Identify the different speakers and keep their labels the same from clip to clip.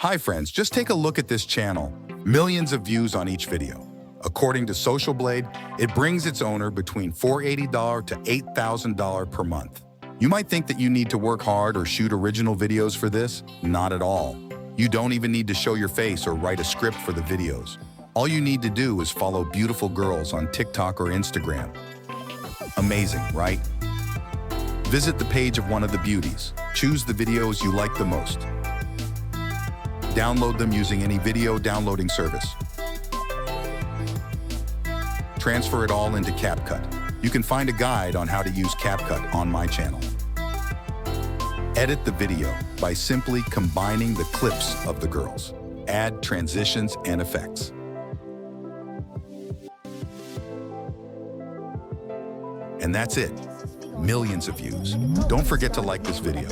Speaker 1: Hi friends, just take a look at this channel. Millions of views on each video. According to Social Blade, it brings its owner between $480 to $8,000 per month. You might think that you need to work hard or shoot original videos for this. Not at all. You don't even need to show your face or write a script for the videos. All you need to do is follow beautiful girls on TikTok or Instagram. Amazing, right? Visit the page of one of the beauties. Choose the videos you like the most. Download them using any video downloading service. Transfer it all into CapCut. You can find a guide on how to use CapCut on my channel. Edit the video by simply combining the clips of the girls. Add transitions and effects. And that's it. Millions of views. Don't forget to like this video.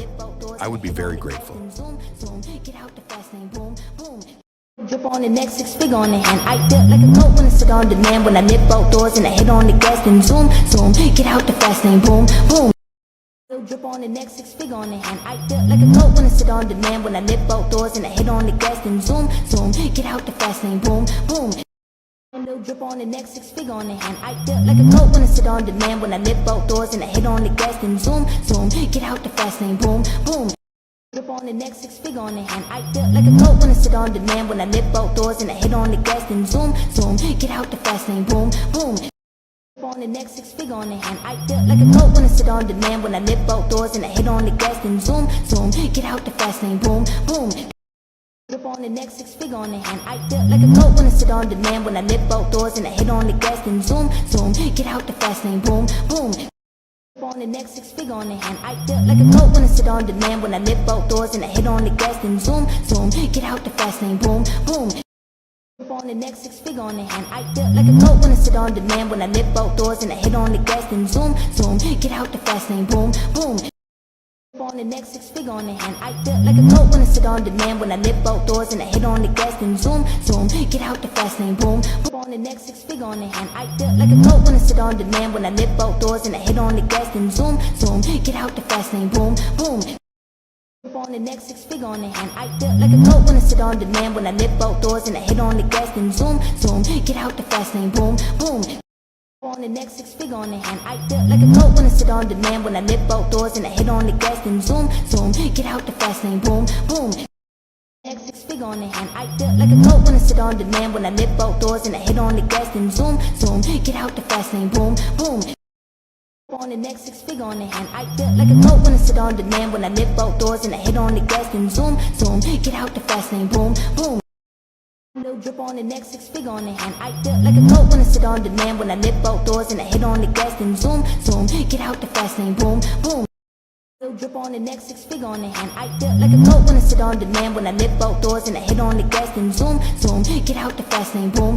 Speaker 1: I would be very grateful.
Speaker 2: Drip on the next 6 figure on the hand. I feel like a coat when I sit on demand. When I nip out doors and I hit on the gas, then zoom, zoom. Get out the fast lane, boom, boom. Drip on the next 6 figure on the hand. I feel like a coat when I sit on demand. When I nip out doors and I hit on the gas, then zoom, zoom. Get out the fast lane, boom, boom. Drip on the next 6 figure on the hand. I feel like a coat when I sit on demand. When I nip out doors and I hit on the gas, then zoom, zoom. Get out the fast lane, boom, boom. Drip on the next 6 figure on the hand. I feel like a coat when I sit on demand. When I nip out doors and I hit on the gas, then zoom, zoom. Get out the fast lane, boom, boom. Drip on the next 6 figure on the hand. I feel like a coat when I sit on demand. When I nip out doors and I hit on the gas, then zoom, zoom. Get out the fast lane, boom, boom. Drip on the next 6 figure on the hand. I feel like a coat when I sit on demand. When I nip out doors and I hit on the gas, then zoom, zoom. Get out the fast lane, boom, boom. On the next 6 figure on the hand. I feel like a coat when I sit on demand. When I nip out doors and I hit on the gas, then zoom, zoom. Get out the fast lane, boom, boom. On the next 6 figure on the hand. I feel like a coat when I sit on demand. When I nip out doors and I hit on the gas, then zoom, zoom. Get out the fast lane, boom, boom. On the next 6 figure on the hand. I feel like a coat when I sit on demand. When I nip out doors and I hit on the gas, then zoom, zoom. Get out the fast lane, boom. On the next 6 figure on the hand. I feel like a coat when I sit on demand. When I nip out doors and I hit on the gas, then zoom, zoom. Get out the fast lane, boom, boom. On the next 6 figure on the hand. I feel like a coat when I sit on demand. When I nip out doors and I hit on the gas, then zoom, zoom. Get out the fast lane, boom, boom. On the next 6 figure on the hand. I feel like a coat when I sit on demand. When I nip out doors and I hit on the gas, then zoom, zoom. Get out the fast lane, boom, boom. Next 6 figure on the hand. I feel like a coat when I sit on demand. When I nip out doors and I hit on the gas, then zoom, zoom. Get out the fast lane, boom, boom. On the next 6 figure on the hand. I feel like a coat when I sit on demand. When I nip out doors and I hit on the gas, then zoom, zoom. Get out the fast lane, boom, boom. Drip on the next 6 figure on the hand. I feel like a coat when I sit on demand. When I nip out doors and I hit on the gas, then zoom, zoom. Get out the fast lane, boom, boom. Drip on the next 6 figure on the hand. I feel like a coat when I sit on demand. When I nip out doors and I hit on the gas, then zoom, zoom. Get out the fast lane, boom.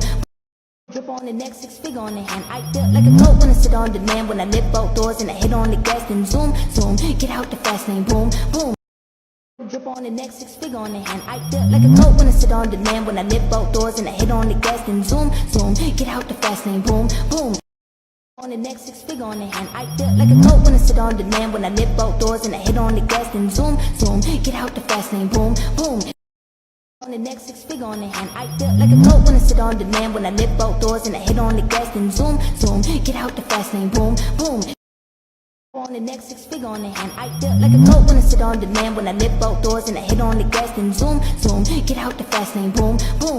Speaker 2: Drip on the next 6 figure on the hand. I feel like a coat when I sit on demand. When I nip out doors and I hit on the gas, then zoom, zoom. Get out the fast lane, boom, boom. Drip on the next 6 figure on the hand. I feel like a coat when I sit on demand. When I nip out doors and I hit on the gas, then zoom, zoom. Get out the fast lane, boom, boom. On the next 6 figure on the hand. I feel like a coat when I sit on demand. When I nip out doors and I hit on the gas, then zoom, zoom. Get out the fast lane, boom, boom. On the next 6 figure on the hand. I feel like a coat when I sit on demand. When I nip out doors and I hit on the gas, then zoom, zoom. Get out the fast lane, boom, boom. On the next 6 figure on the hand. I feel like a coat when I sit on demand. When I nip out doors and I hit on the gas, then zoom, zoom. Get out the fast lane, boom, boom.